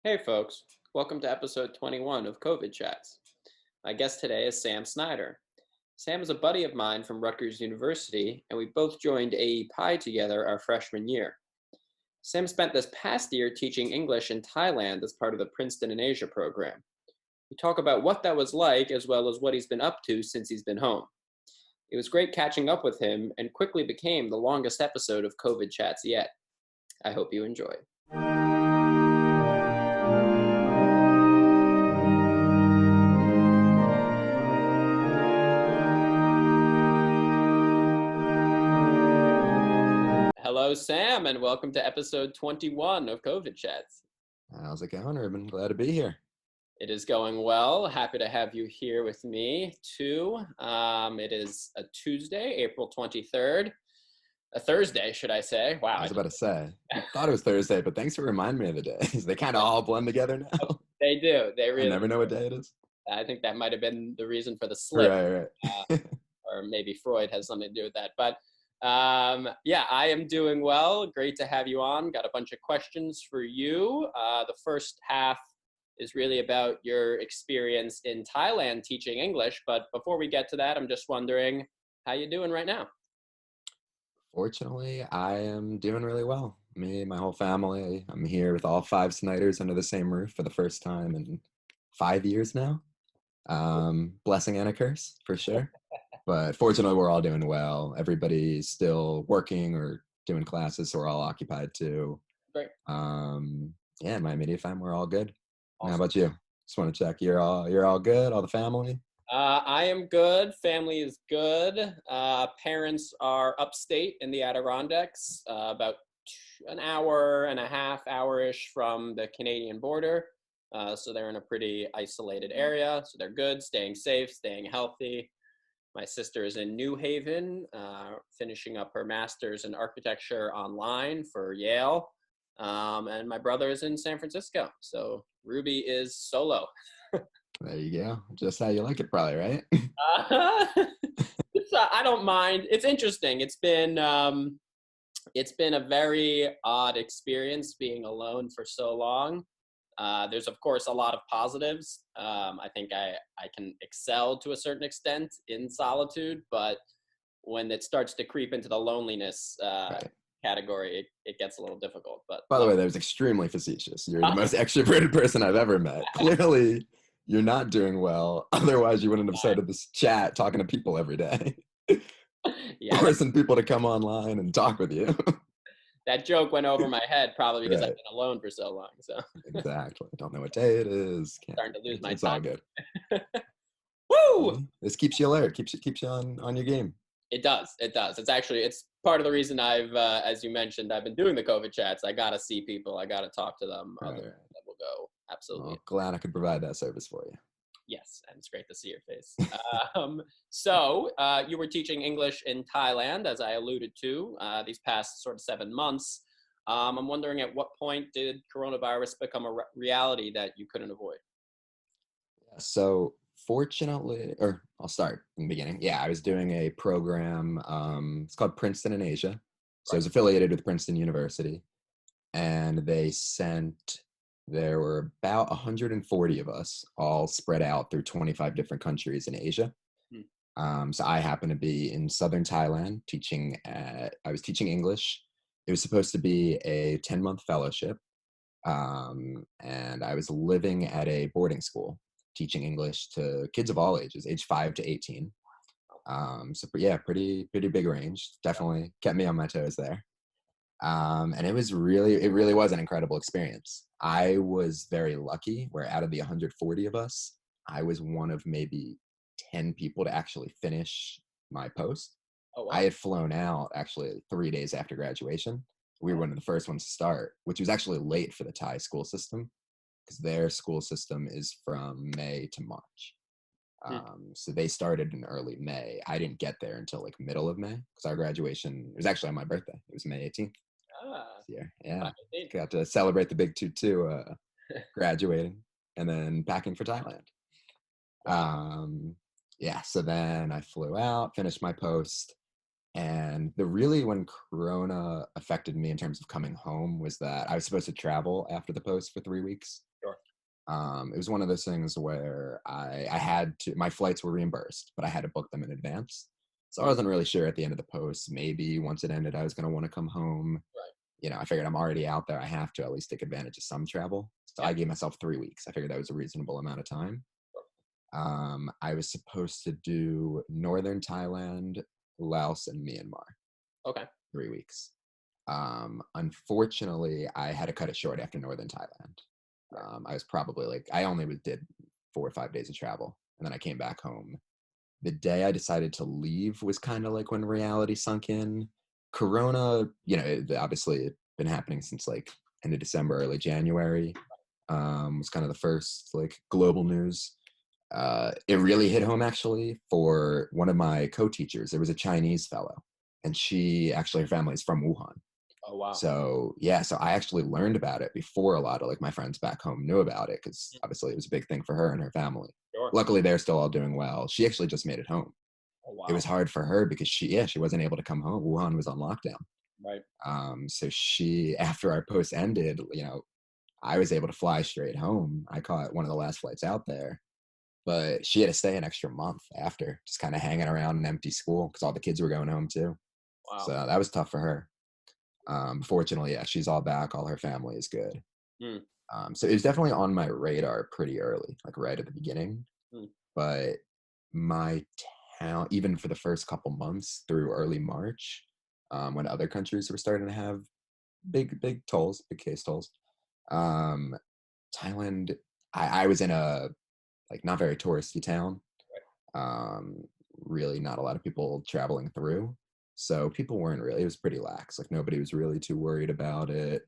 Hey folks, welcome to episode 21 of COVID Chats. My guest today is Sam Snyder. Sam is a buddy of mine from Rutgers University, and we both joined AEPi together our freshman year. Sam spent this past year teaching English in Thailand as part of the Princeton in Asia program. We talk about what that was like as well as what he's been up to since he's been home. It was great catching up with him and quickly became the longest episode of COVID Chats yet. I hope you enjoy. Hello, Sam, and welcome to episode 21 of COVID Chats. How's it going, Ruben? Glad to be here. It is going well. Happy to have you here with me, too. It is a Tuesday, April 23rd. A Thursday, should I say. Wow. I was about to say, I thought it was Thursday, but thanks for reminding me of the days. They kind of all blend together now. They do. They really I never know what day it is. I think that might have been the reason for the slip. Right. Or maybe Freud has something to do with that. But yeah, I am doing well. Great to have you on. Got a bunch of questions for you. The first half is really about your experience in Thailand teaching English. But before we get to that, I'm just wondering how you doing right now? Fortunately, I am doing really well. Me, my whole family, I'm here with all five Snyders under the same roof for the first time in 5 years now. Blessing and a curse, for sure. But fortunately, we're all doing well. Everybody's still working or doing classes, so we're all occupied too. Great. Yeah, my immediate family, we're all good. Awesome. How about you? Just want to check you're all good, all the family? I am good. Family is good. Parents are upstate in the Adirondacks, about an hour and a half, hour-ish from the Canadian border. So they're in a pretty isolated area. So they're good, staying safe, staying healthy. My sister is in New Haven, finishing up her master's in architecture online for Yale. And my brother is in San Francisco. So Ruby is solo. There you go. Just how you like it, probably, right? I don't mind. It's interesting. It's been a very odd experience being alone for so long. There's of course a lot of positives. I think I can excel to a certain extent in solitude, but when it starts to creep into the loneliness Right. category, it gets a little difficult. But By the way, that was extremely facetious. You're the most extroverted person I've ever met. Clearly, you're not doing well. Otherwise, you wouldn't have started this chat talking to people every day. Yeah, Forcing people to come online and talk with you. that joke went over my head probably because Right. I've been alone for so long. So Exactly. Don't know what day it is. starting to lose my It's time. all good. Woo! This keeps you alert. Keeps you on your game. It does. It's part of the reason I've, as you mentioned, I've been doing the COVID chats. I got to see people. I got to talk to them. Right. Other that will go. Absolutely. Well, glad I could provide that service for you. Yes. And it's great to see your face. So you were teaching English in Thailand, as I alluded to, these past sort of 7 months. I'm wondering at what point did coronavirus become a reality that you couldn't avoid? So fortunately, or I'll start in the beginning. Yeah, I was doing a program. It's called Princeton in Asia. So it's affiliated with Princeton University. And there were about 140 of us all spread out through 25 different countries in Asia. So I happened to be in southern Thailand I was teaching English. It was supposed to be a 10-month fellowship. And I was living at a boarding school teaching English to kids of all ages, age 5 to 18. So yeah, pretty big range. Definitely kept me on my toes there. And it really was an incredible experience. I was very lucky where out of the 140 of us, I was one of maybe 10 people to actually finish my post. Oh, wow. I had flown out actually 3 days after graduation. We were one of the first ones to start, which was actually late for the Thai school system because their school system is from May to March. So they started in early May. I didn't get there until like middle of May because our graduation, it was actually on my birthday. It was May 18th this year. Yeah. Got to celebrate the big 2-2 graduating and then packing for Thailand. Yeah, so then I flew out, finished my post. And when Corona affected me in terms of coming home was that I was supposed to travel after the post for 3 weeks. It was one of those things where I had to, my flights were reimbursed, but I had to book them in advance. So I Mm, wasn't really sure at the end of the post. Maybe once it ended, I was going to want to come home. right. I figured I'm already out there. I have to at least take advantage of some travel. So Yeah. I gave myself 3 weeks. I figured that was a reasonable amount of time. I was supposed to do northern Thailand, Laos, and Myanmar, Okay. 3 weeks. Unfortunately, I had to cut it short after northern Thailand. Right. I was probably like, I only did 4 or 5 days of travel, and then I came back home. The day I decided to leave was kind of like when reality sunk in. Corona, obviously it's been happening since like end of December, early January. Was kind of the first like global news. It really hit home actually for one of my co-teachers. There was a Chinese fellow, and her family is from Wuhan. Oh, wow. So yeah, so I actually learned about it before a lot of like my friends back home knew about it because Mm, obviously it was a big thing for her and her family. sure. Luckily, they're still all doing well. She actually just made it home. Oh, It was wow. hard for her because she wasn't able to come home. Wuhan was on lockdown. Right. So she, after our post ended, I was able to fly straight home. I caught one of the last flights out there, but she had to stay an extra month after, just kind of hanging around an empty school because all the kids were going home too. So Wow. that was tough for her. Fortunately, yeah, she's all back. All her family is good. Mm, So it was definitely on my radar pretty early, like right at the beginning. mm, But my town, even for the first couple months through early March, when other countries were starting to have big tolls, big case tolls, um, Thailand, I was in a like not very touristy town. Um, Really not a lot of people traveling through. So people weren't really, it was pretty lax. Like nobody was really too worried about it.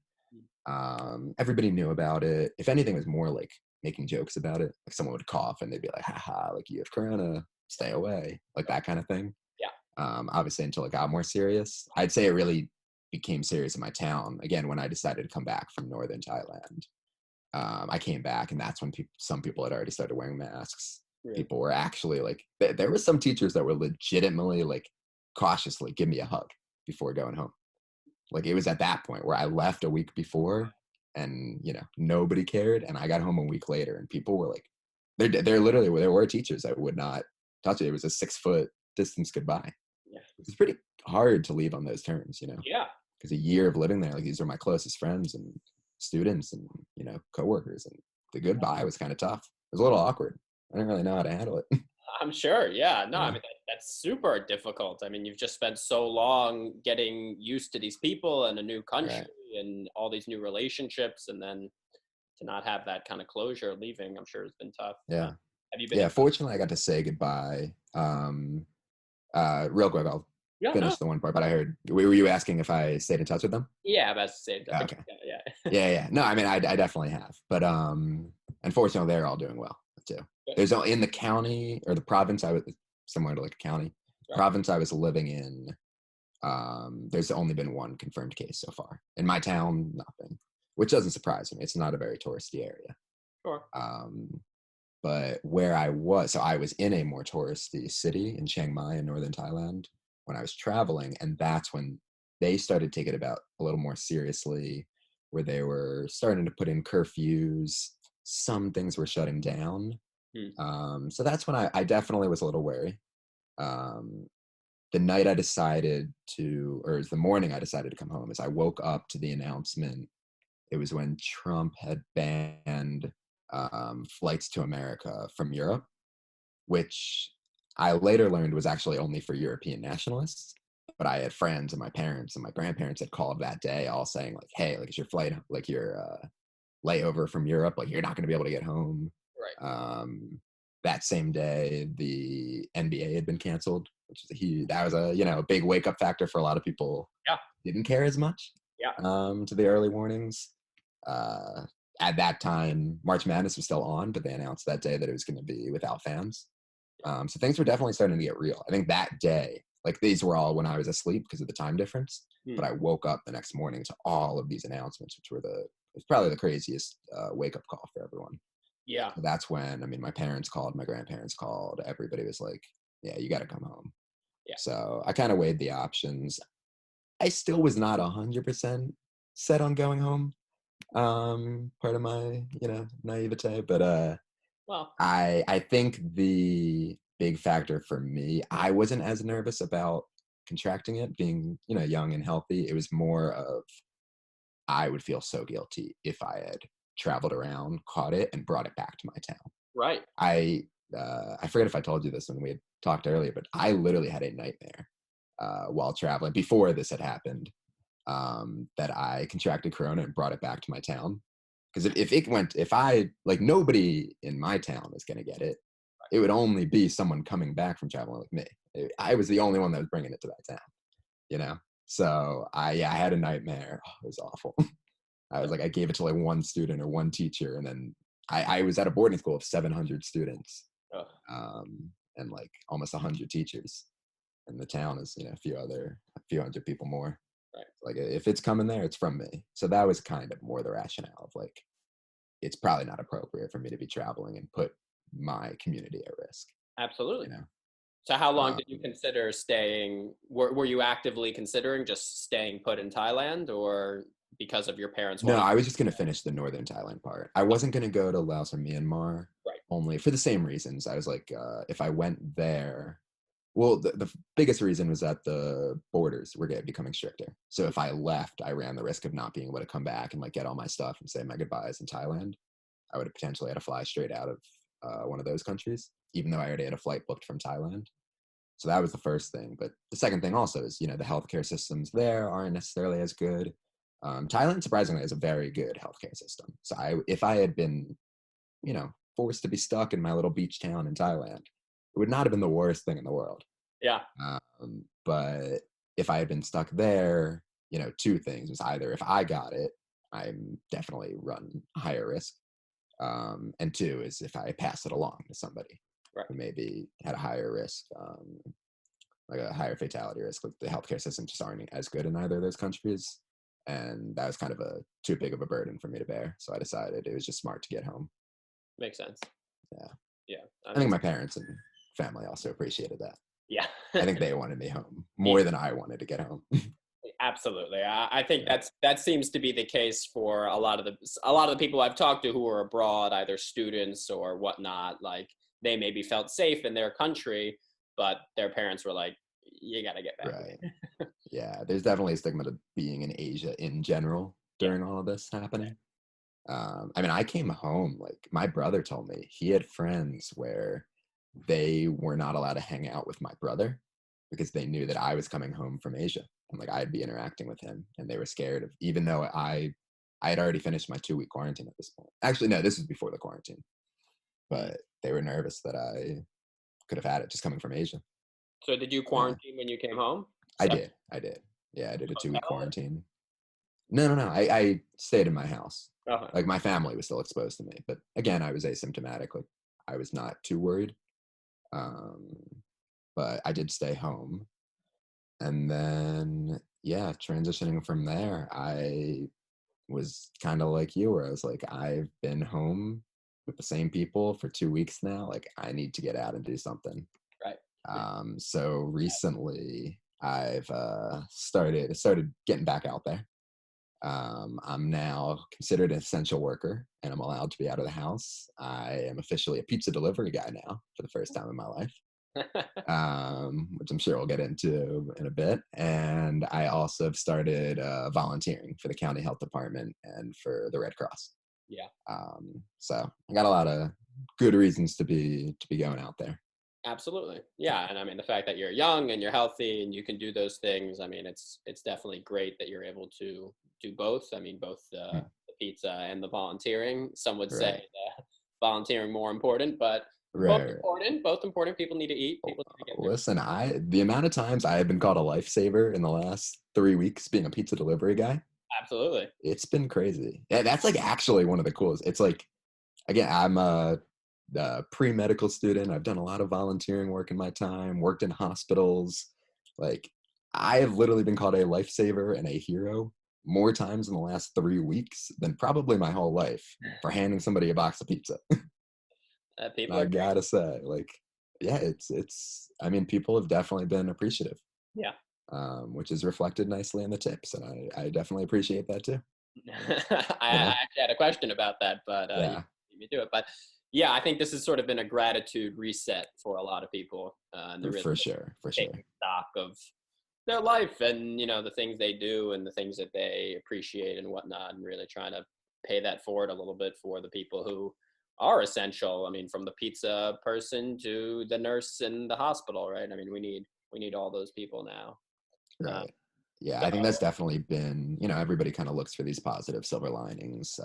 mm, Everybody knew about it. If anything, it was more like making jokes about it. Like someone would cough and they'd be like, haha, like you have corona, stay away, like that kind of thing. yeah. Obviously, until it got more serious, I'd say it really became serious in my town again when I decided to come back from northern Thailand. I came back, and that's when some people had already started wearing masks. Really. People were actually like, there were some teachers that were legitimately like cautiously give me a hug before going home. Like it was at that point where I left a week before, and nobody cared, and I got home a week later, and people were like, they're literally there were teachers that would not touch it. It was a 6 foot distance goodbye. Yeah. It's pretty hard to leave on those terms, Yeah. because a year of living there, like these are my closest friends and students and coworkers, and the goodbye was kind of tough. It was a little awkward. I didn't really know how to handle it. I'm sure. Yeah. No, I Yeah, mean, that's super difficult. I mean, you've just spent so long getting used to these people and a new country right. and all these new relationships. And then to not have that kind of closure leaving, I'm sure has been tough. Yeah, Have you been in yeah. touch? Fortunately, I got to say goodbye. Real quick, I'll Yeah. No. finish the one part. But I heard, were you asking if I stayed in touch with them? Yeah. That's the same. But Okay. yeah. Yeah. Yeah, yeah. No, I mean, I definitely have. But unfortunately, they're all doing well too. Good. There's in the county or the province I was similar to like a county Right. province I was living in. There's only been one confirmed case so far. In my town, nothing, which doesn't surprise me. It's not a very touristy area. Sure. Um, but where I was, so I was in a more touristy city in Chiang Mai in northern Thailand when I was traveling, and that's when they started taking it about a little more seriously, where they were starting to put in curfews. Some things were shutting down. Hmm. So that's when I definitely was a little wary. Um, the night I decided to, or it was the morning I decided to come home, as I woke up to the announcement. It was when Trump had banned flights to America from Europe, which I later learned was actually only for European nationalists. But I had friends and my parents and my grandparents had called that day, all saying like, "Hey, like, is your flight, like your layover from Europe, like you're not going to be able to get home." Right. Um, that same day, the NBA had been canceled, which is a huge. That was a big wake up factor for a lot of people. Yeah. Didn't care as much Yeah. to the early warnings. Uh, at that time, March Madness was still on, but they announced that day that it was going to be without fans. So things were definitely starting to get real. I think that day, like these were all when I was asleep because of the time difference. Hmm. But I woke up the next morning to all of these announcements, which were it's probably the craziest wake up call for everyone. Yeah. So that's when, I mean, my parents called, my grandparents called, everybody was like, yeah, you got to come home. Yeah. So I kind of weighed the options. I still was not 100% set on going home. Part of my, naivete, but Well, I think the big factor for me, I wasn't as nervous about contracting it being, young and healthy. It was more of I would feel so guilty if I had traveled around, caught it, and brought it back to my town. right. I I forget if I told you this when we had talked earlier, but I literally had a nightmare while traveling before this had happened, that I contracted corona and brought it back to my town. Because if I like nobody in my town is going to get it, it would only be someone coming back from traveling with me. I was the only one that was bringing it to that town, you know. So I had a nightmare. Oh, it was awful. I was like, I gave it to like one student or one teacher, and then I was at a boarding school of 700 students, Ugh, and like almost 100 teachers, and the town is a few hundred people more. right. Like if it's coming there, it's from me. So that was kind of more the rationale of like it's probably not appropriate for me to be traveling and put my community at risk. You Absolutely. know, So how long um, did you consider staying? Were you actively considering just staying put in Thailand, or because of your parents no, wanting? I was just gonna finish the northern Thailand part. I wasn't gonna go to Laos or Myanmar, Right. only for the same reasons. I was like, if I went there, well, the biggest reason was that the borders were becoming stricter. So if I left, I ran the risk of not being able to come back and like get all my stuff and say my goodbyes in Thailand. I would have potentially had to fly straight out of one of those countries, even though I already had a flight booked from Thailand. So that was the first thing. But the second thing also is, the healthcare systems there aren't necessarily as good. Thailand, surprisingly, has a very good healthcare system. So if I had been, forced to be stuck in my little beach town in Thailand, it would not have been the worst thing in the world. Yeah. But if I had been stuck there, two things was either if I got it, I'm definitely run higher risk. And two is if I pass it along to somebody Right. who maybe had a higher risk, like a higher fatality risk. Like the healthcare systems just aren't as good in either of those countries. And that was kind of a too big of a burden for me to bear. So I decided it was just smart to get home. Makes sense. Yeah. Yeah. I I think mean, my parents and family also appreciated that. yeah. I think they wanted me home Yeah, more than I wanted to get home. absolutely. I think Yeah. that seems to be the case for a lot of the people I've talked to who are abroad, either students or whatnot. Like they maybe felt safe in their country, but their parents were like, "You got to get back." Right. Yeah. There's definitely a stigma to being in Asia in general Yeah. during all of this happening. I mean, I came home, like my brother told me he had friends where they were not allowed to hang out with my brother because they knew that I was coming home from Asia and like I'd be interacting with him and they were scared of, even though I had already finished my 2 week quarantine at this point. Actually, no, this was before the quarantine, Mm. but they were nervous that I could have had it just coming from Asia. So did you Yeah, quarantine when you came home? I Separate did. I did. Yeah, I did a 2 week hotel? quarantine. No, no, no. I stayed in my house. Okay. Like my family was still exposed to me, but again, I was asymptomatic. Like I was not too worried. Um, but I did stay home, and then yeah, transitioning from there, I was kind of like you, where I was like, I've been home with the same people for 2 weeks now. Like I need to get out and do something. Right. So recently, I've started getting back out there. I'm now considered an essential worker and I'm allowed to be out of the house. I am officially a pizza delivery guy now for the first time in my life, which I'm sure we'll get into in a bit. And I also have started volunteering for the county health department and for the Red Cross. Yeah. So I got a lot of good reasons to be going out there. Absolutely. Yeah, and I mean the fact that you're young and you're healthy and you can do those things, I mean it's definitely great that you're able to do both. I mean both Mm, the pizza and the volunteering. Some would say right, the volunteering more important, but both right. important. Both important. People need to eat. People need to get their. Listen, the amount of times I have been called a lifesaver in the last 3 weeks being a pizza delivery guy, Absolutely. it's been crazy. Yeah, that's like actually one of the coolest. It's like again, I'm a pre-medical student. I've done a lot of volunteering work in my time, worked in hospitals. Like I have literally been called a lifesaver and a hero more times in the last 3 weeks than probably my whole life for handing somebody a box of pizza. And People I are great. gotta say, like, yeah, it's. I mean, people have definitely been appreciative, Yeah. which is reflected nicely in the tips, and I definitely appreciate that too. I actually had a question about that, but you Yeah, beat me to it. But yeah, I think this has sort of been a gratitude reset for a lot of people, and they're really for sure, for taking sure. stock of their life and the things they do and the things that they appreciate and whatnot, and really trying to pay that forward a little bit for the people who are essential. I mean, from the pizza person to the nurse in the hospital, right? I mean, we need all those people now. Uh, Right. Yeah, so I think that's definitely been, everybody kind of looks for these positive silver linings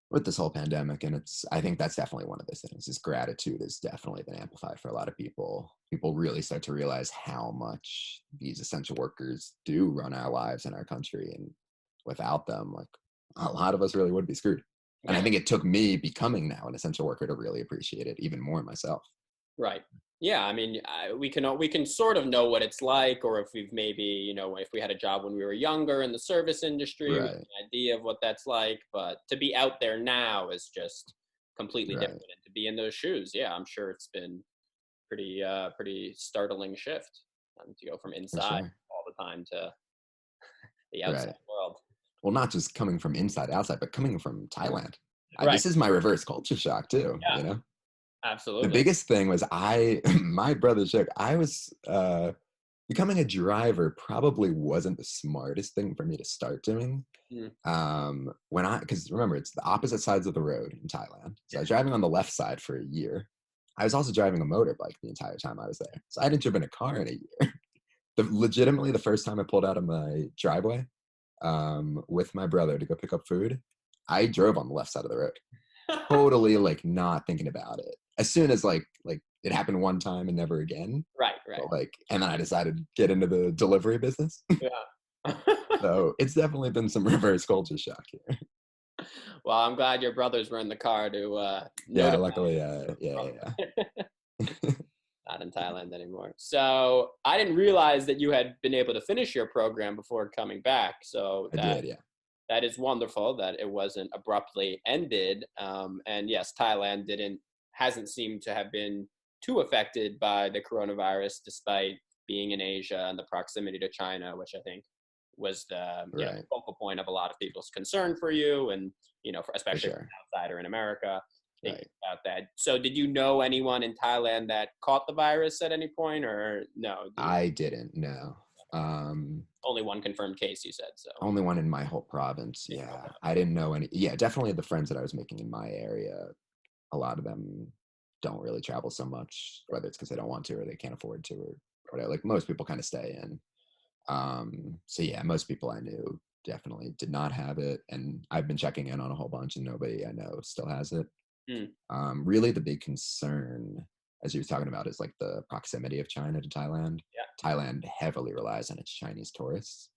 with this whole pandemic. And I think that's definitely one of those things is gratitude has definitely been amplified for a lot of people. People really start to realize how much these essential workers do run our lives in our country. And without them, like a lot of us really would be screwed. And I think it took me becoming now an essential worker to really appreciate it even more myself. Right. Yeah. I mean, we can sort of know what it's like, or if we've maybe if we had a job when we were younger in the service industry, we have Right. an idea of what that's like. But to be out there now is just completely Right. different. And to be in those shoes, yeah, I'm sure it's been pretty startling shift, to go from For inside sure. all the time to the outside Right. world. Well, not just coming from inside outside, but coming from Thailand. Right. This is my reverse culture shock too, Yeah. The Absolutely. biggest thing was my brother joke, I was becoming a driver probably wasn't the smartest thing for me to start doing. Mm. Because remember, it's the opposite sides of the road in Thailand. So I was driving on the left side for a year. I was also driving a motorbike the entire time I was there. So I hadn't driven a car in a year. Legitimately, the first time I pulled out of my driveway with my brother to go pick up food, I drove on the left side of the road, totally like not thinking about it. As soon as like it happened one time and never again. Right. Right. But like, and then I decided to get into the delivery business. Yeah. So it's definitely been some reverse culture shock here. Well, I'm glad your brothers were in the car to Yeah, notify luckily, you. yeah. Not in Thailand anymore. So I didn't realize that you had been able to finish your program before coming back. So I that did, yeah. that is wonderful that it wasn't abruptly ended. And yes, Thailand hasn't seemed to have been too affected by the coronavirus, despite being in Asia and the proximity to China, which I think was the Right, focal point of a lot of people's concern for you, and for especially for sure. an outsider in America thinking Right. about that. So, did you know anyone in Thailand that caught the virus at any point, or no? I didn't know. Um, Only one confirmed case, you said. So, Only one in my whole province. Yeah, I didn't know any. Yeah, definitely the friends that I was making in my area, a lot of them don't really travel so much, whether it's because they don't want to or they can't afford to or whatever. Like most people kind of stay in. So yeah, most people I knew definitely did not have it, and I've been checking in on a whole bunch, and nobody I know still has it. mm, Really, the big concern, as you were talking about, is like the proximity of China to Thailand. yeah, Thailand heavily relies on its Chinese tourists.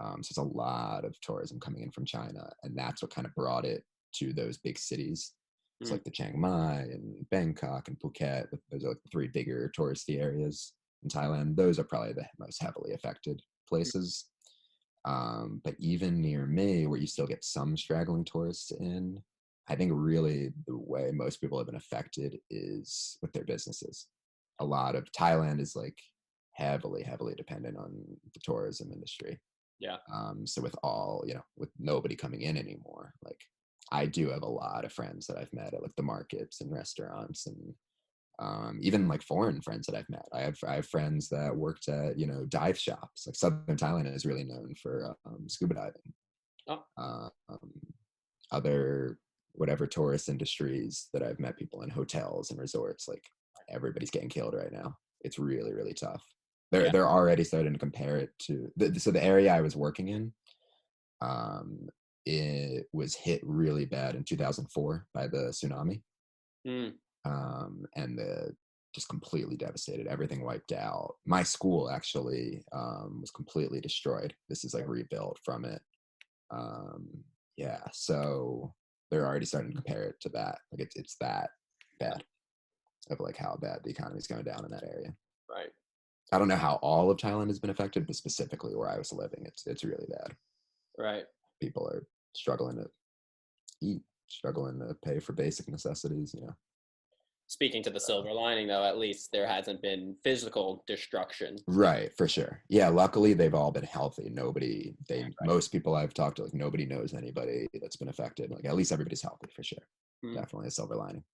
So there's a lot of tourism coming in from China, and that's what kind of brought it to those big cities. It's mm, like the Chiang Mai and Bangkok and Phuket. Those are like the three bigger touristy areas in Thailand. Those are probably the most heavily affected mm, places. But even near me, where you still get some straggling tourists in, I think really the way most people have been affected is with their businesses. A lot of Thailand is like heavily, heavily dependent on the tourism industry. yeah, So with all, with nobody coming in anymore, like I do have a lot of friends that I've met at like the markets and restaurants and even like foreign friends that I've met. I have friends that worked at dive shops. Like Southern Thailand is really known for scuba diving. oh, Um, Other whatever tourist industries that I've met people in hotels and resorts. Like everybody's getting killed right now. It's really really tough. They're yeah, they're already starting to compare it to the area I was working in. Um, it was hit really bad in 2004 by the tsunami, mm, and the just completely devastated. Everything wiped out. My school actually was completely destroyed. This is like rebuilt from it. Um, yeah, so they're already starting to compare it to that. Like it's that yeah, bad of like how bad the economy is going down in that area. right, I don't know how all of Thailand has been affected, but specifically where I was living, it's really bad. right. People are struggling to eat, struggling to pay for basic necessities. speaking to the silver lining, though, at least there hasn't been physical destruction. Right, for sure. Yeah, luckily they've all been healthy. Right. Most people I've talked to, like nobody knows anybody that's been affected. Like at least everybody's healthy for sure. Hmm. Definitely a silver lining.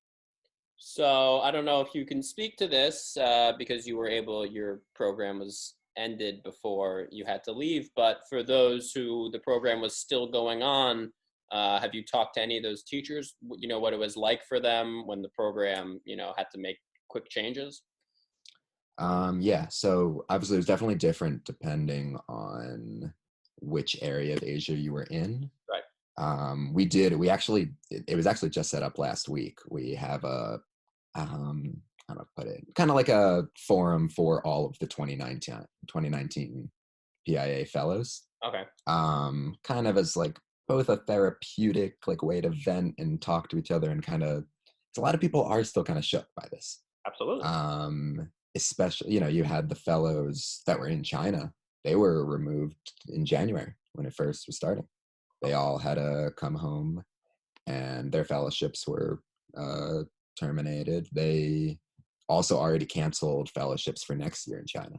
So I don't know if you can speak to this because your program was ended before you had to leave. But for those who the program was still going on, have you talked to any of those teachers? You know what it was like for them when the program, had to make quick changes. Yeah, so obviously it was definitely different depending on which area of Asia you were in. Right. It was actually just set up last week. We have how do I put it? Kind of like a forum for all of the 2019 PiA Fellows. Okay. Kind of as like both a therapeutic like way to vent and talk to each other and kind of, a lot of people are still kind of shook by this. Absolutely. Especially, you had the fellows that were in China. They were removed in January when it first was starting. They all had to come home and their fellowships were terminated. They also already canceled fellowships for next year in China.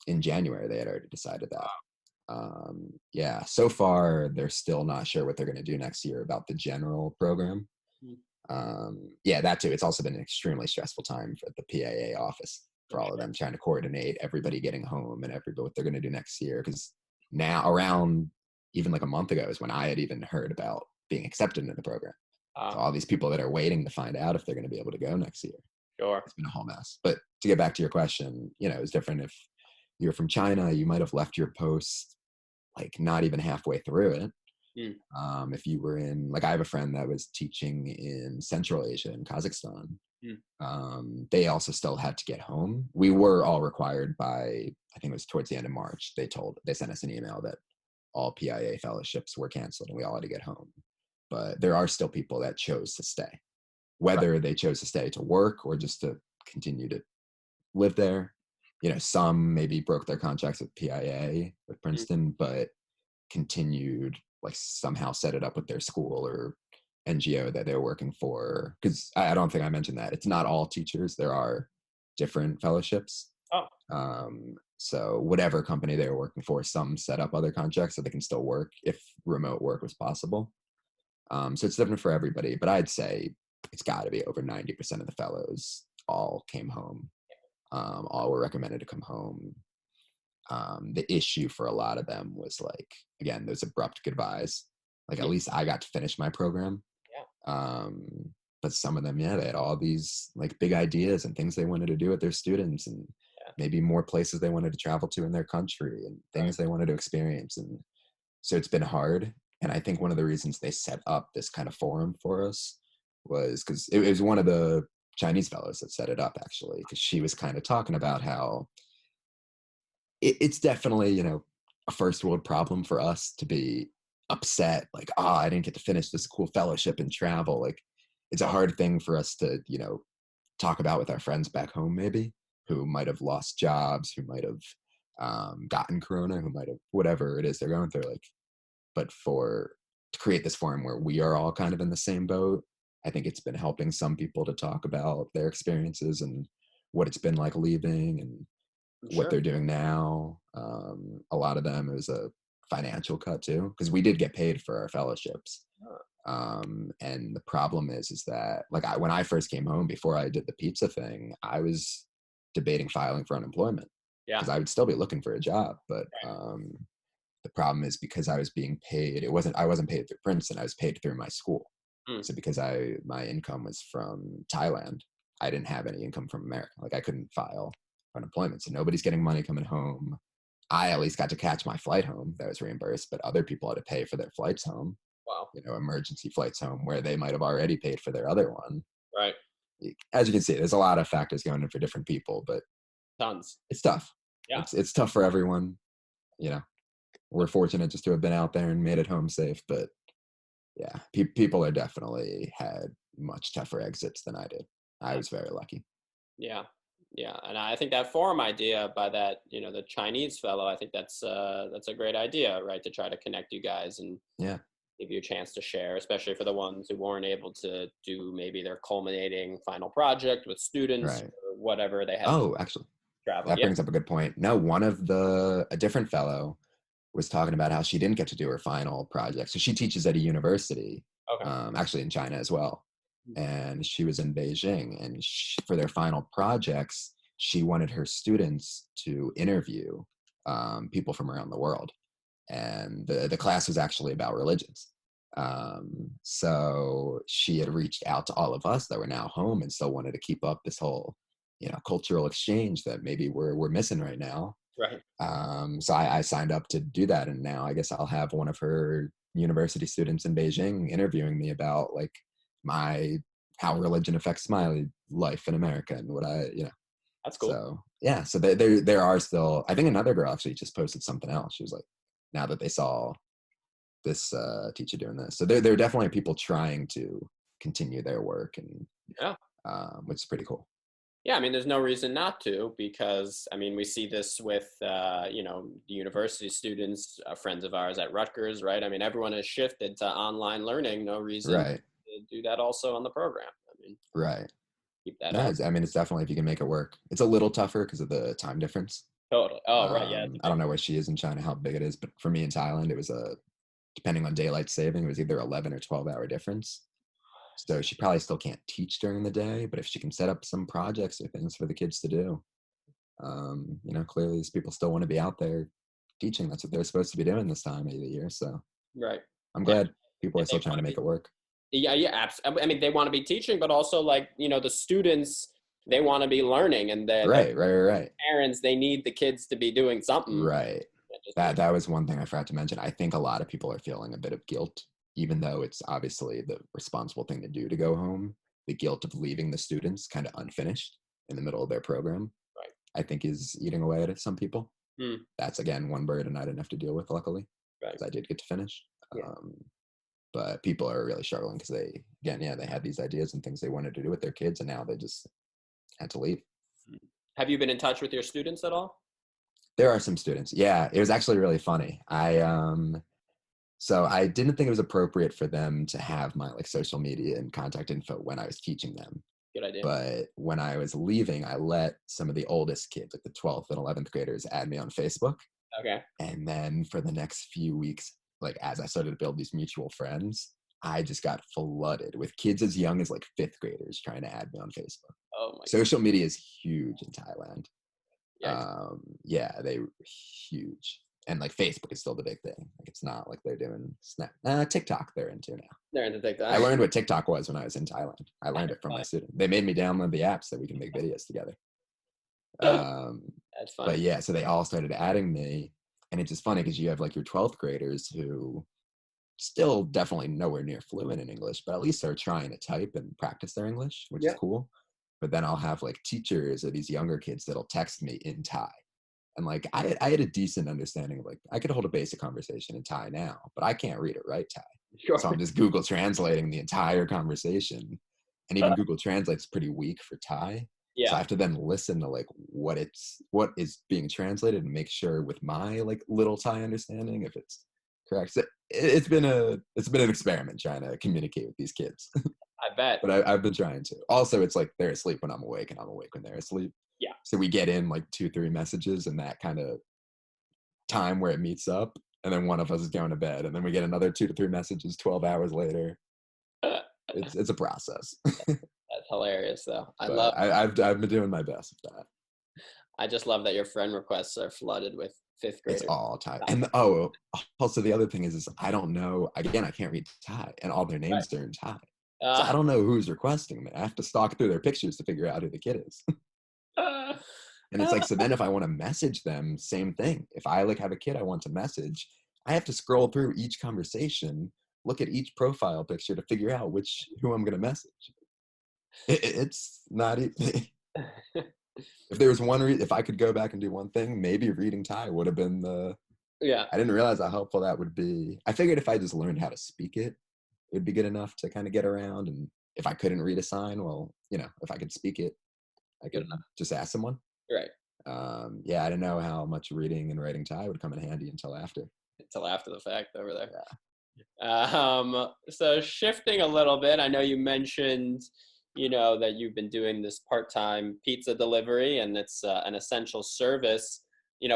In January, they had already decided that. Yeah, so far, they're still not sure what they're going to do next year about the general program. Yeah, that too. It's also been an extremely stressful time for the PIA office for all of them trying to coordinate everybody getting home and everybody what they're going to do next year. Because now, around even like a month ago, is when I had even heard about being accepted into the program. So all these people that are waiting to find out if they're going to be able to go next year. Sure. It's been a whole mess. But to get back to your question, it was different. If you're from China, you might have left your post like not even halfway through it. If you were in, like, I have a friend that was teaching in Central Asia in Kazakhstan. They also still had to get home. We were all required by, I think it was towards the end of March. They sent us an email that all PIA fellowships were canceled and we all had to get home. But there are still people that chose to stay, whether they chose to stay to work or just to continue to live there. Some maybe broke their contracts with PIA, with Princeton, but continued, like somehow set it up with their school or NGO that they're working for. Because I don't think I mentioned that. It's not all teachers. There are different fellowships. So whatever company they were working for, some set up other contracts so they can still work if remote work was possible. So it's different for everybody. But I'd say it's got to be over 90% of the fellows all came home. All were recommended to come home. The issue for a lot of them was like, again, those abrupt goodbyes. Like at least I got to finish my program. But some of them, yeah, they had all these like big ideas and things they wanted to do with their students and maybe more places they wanted to travel to in their country and things they wanted to experience. And so it's been hard. And I think one of the reasons they set up this kind of forum for us was because it was one of the Chinese fellows that set it up, actually, because she was kind of talking about how it's definitely, a first world problem for us to be upset, like, I didn't get to finish this cool fellowship and travel. Like, it's a hard thing for us to, talk about with our friends back home, maybe, who might have lost jobs, who might have gotten corona, who might have whatever it is they're going through. Like, but to create this forum where we are all kind of in the same boat, I think it's been helping some people to talk about their experiences and what it's been like leaving and what they're doing now. A lot of them, it was a financial cut too, because we did get paid for our fellowships. And the problem is that like when I first came home before I did the pizza thing, I was debating filing for unemployment because I would still be looking for a job. But the problem is because I was being paid, I wasn't paid through Princeton, I was paid through my school. So because my income was from Thailand, I didn't have any income from America. Like I couldn't file unemployment. So nobody's getting money coming home. I at least got to catch my flight home that was reimbursed, but other people had to pay for their flights home. Wow. Emergency flights home where they might have already paid for their other one. Right. As you can see, there's a lot of factors going in for different people, but Tons. it's tough. Yeah. It's tough for everyone. We're fortunate just to have been out there and made it home safe, but yeah, people are definitely had much tougher exits than I did. I was very lucky. Yeah. Yeah. And I think that forum idea by that, the Chinese fellow, I think that's a great idea, right? To try to connect you guys and give you a chance to share, especially for the ones who weren't able to do maybe their culminating final project with students Right. or whatever they had to Oh, actually, travel. that Yeah. brings up a good point. No, a different fellow was talking about how she didn't get to do her final project. So she teaches at a university, Okay. actually in China as well. And she was in Beijing, and for their final projects, she wanted her students to interview people from around the world. And the class was actually about religions. So she had reached out to all of us that were now home and still wanted to keep up this whole, cultural exchange that maybe we're missing right now. Right. So I signed up to do that, and now I guess I'll have one of her university students in Beijing interviewing me about like my how religion affects my life in America and what That's cool. so yeah, so there are still. I think another girl actually just posted something else. She was like, now that they saw this teacher doing this, so there are definitely people trying to continue their work, and Yeah. which is pretty cool. Yeah, I mean, there's no reason not to, because I mean, we see this with the university students, friends of ours at Rutgers, right? I mean, everyone has shifted to online learning. No reason Right, to do that also on the program. I mean, right. keep that No, up. I mean it's definitely if you can make it work. It's a little tougher because of the time difference. Totally. Oh, right. Yeah, it's a I big. don't know where she is in China, how big it is, but for me in Thailand, it was depending on daylight saving, it was either 11 or 12-hour difference. So she probably still can't teach during the day, but if she can set up some projects or things for the kids to do, clearly these people still want to be out there teaching. That's what they're supposed to be doing this time of the year. So Right. I'm Yeah, glad people are and they still trying want to to be. make it work. Yeah, yeah. I mean, they want to be teaching, but also like the students, they want to be learning, and their Right, right, right, right. parents, they need the kids to be doing something. Right. Can't just be. That was one thing I forgot to mention. I think a lot of people are feeling a bit of guilt, even though it's obviously the responsible thing to do to go home. The guilt of leaving the students kind of unfinished in the middle of their program, Right. I think is eating away at some people. Hmm. That's again one burden I didn't have to deal with, luckily, Right. because I did get to finish. Yeah. But people are really struggling because they had these ideas and things they wanted to do with their kids, and now they just had to leave. Have you been in touch with your students at all? There are some students. Yeah, it was actually really funny. So I didn't think it was appropriate for them to have my like social media and contact info when I was teaching them. Good idea. But when I was leaving, I let some of the oldest kids, like the 12th and 11th graders, add me on Facebook. Okay. And then for the next few weeks, like as I started to build these mutual friends, I just got flooded with kids as young as like fifth graders trying to add me on Facebook. Oh my. Social media is huge in Thailand. Yikes. Yeah, they were huge. And like Facebook is still the big thing. Like it's not like they're doing Snap, TikTok. They're into now. They're into TikTok. I learned what TikTok was when I was in Thailand. I learned it from my student. They made me download the app so we can make videos together. That's funny. But yeah, so they all started adding me, and it's just funny because you have like your 12th graders who still definitely nowhere near fluent in English, but at least they're trying to type and practice their English, which is cool. But then I'll have like teachers or these younger kids that'll text me in Thai. And like I had a decent understanding of like I could hold a basic conversation in Thai now, but I can't read or write Thai. Sure. So I'm just Google translating the entire conversation. And even Google Translate's pretty weak for Thai. Yeah. So I have to then listen to like what is being translated and make sure with my like little Thai understanding if it's correct. So it's been an experiment trying to communicate with these kids. I bet. But I've been trying to. Also, it's like they're asleep when I'm awake and I'm awake when they're asleep. Yeah. So we get in like 2-3 messages in that kind of time where it meets up, and then one of us is going to bed, and then we get another 2-3 messages 12 hours later. It's a process. That's hilarious, though. I've been doing my best with that. I just love that your friend requests are flooded with fifth graders. It's all Thai. And also the other thing is I don't know. Again, I can't read Thai, and all their names are in Thai. So I don't know who's requesting me. I have to stalk through their pictures to figure out who the kid is. And it's like, so then if I want to message them, same thing. If I like have a kid I want to message, I have to scroll through each conversation, look at each profile picture to figure out who I'm going to message. It's not easy. If there was if I could go back and do one thing, maybe reading Thai would have been Yeah. I didn't realize how helpful that would be. I figured if I just learned how to speak it, it'd be good enough to kind of get around. And if I couldn't read a sign, well, if I could speak it, I could just ask someone. Right. Yeah, I didn't know how much reading and writing Thai would come in handy until after. Until after the fact over there. Yeah. So shifting a little bit, I know you mentioned, that you've been doing this part-time pizza delivery and it's an essential service.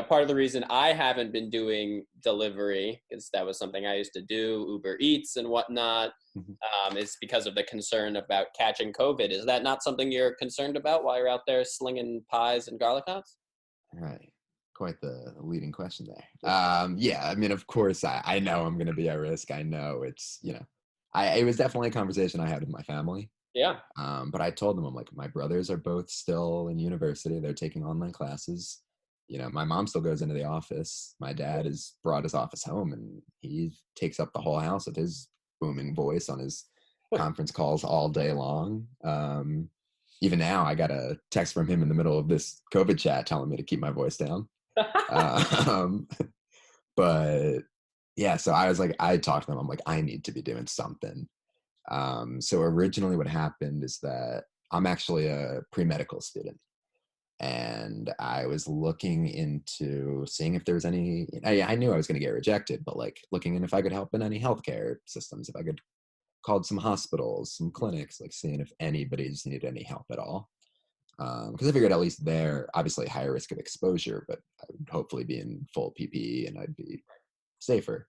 Part of the reason I haven't been doing delivery, because that was something I used to do, Uber Eats and whatnot, Mhm. is because of the concern about catching COVID. Is that not something you're concerned about while you're out there slinging pies and garlic knots? Right. Quite the leading question there. Yeah, I mean, of course, I know I'm going to be at risk. I know it was definitely a conversation I had with my family. Yeah. But I told them, I'm like, my brothers are both still in university. They're taking online classes. My mom still goes into the office. My dad has brought his office home and he takes up the whole house with his booming voice on his conference calls all day long. Even now, I got a text from him in the middle of this COVID chat telling me to keep my voice down. Um, but yeah, so I was like, I talked to them. I'm like, I need to be doing something. So originally, what happened is that I'm actually a pre-medical student, and I was looking into seeing if there was any. I knew I was going to get rejected, but like looking in if I could help in any healthcare systems, if I could call some hospitals, some clinics, like seeing if anybody's needed any help at all. Because I figured at least they're obviously higher risk of exposure, but I would hopefully be in full PPE and I'd be safer.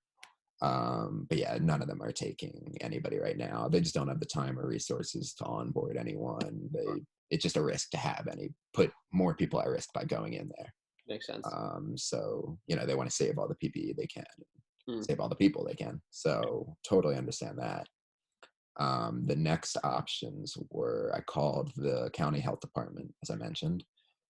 But yeah, none of them are taking anybody right now. They just don't have the time or resources to onboard anyone. It's just a risk to have put more people at risk by going in there. Makes sense. So they want to save all the PPE they can, Hmm. save all the people they can. So totally understand that. The next options were I called the county health department, as I mentioned,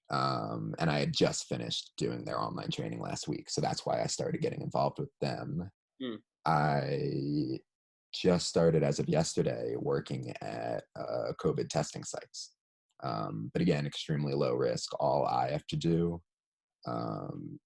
and I had just finished doing their online training last week. So that's why I started getting involved with them. Hmm. I just started as of yesterday working at COVID testing sites. But again, extremely low risk. All I have to do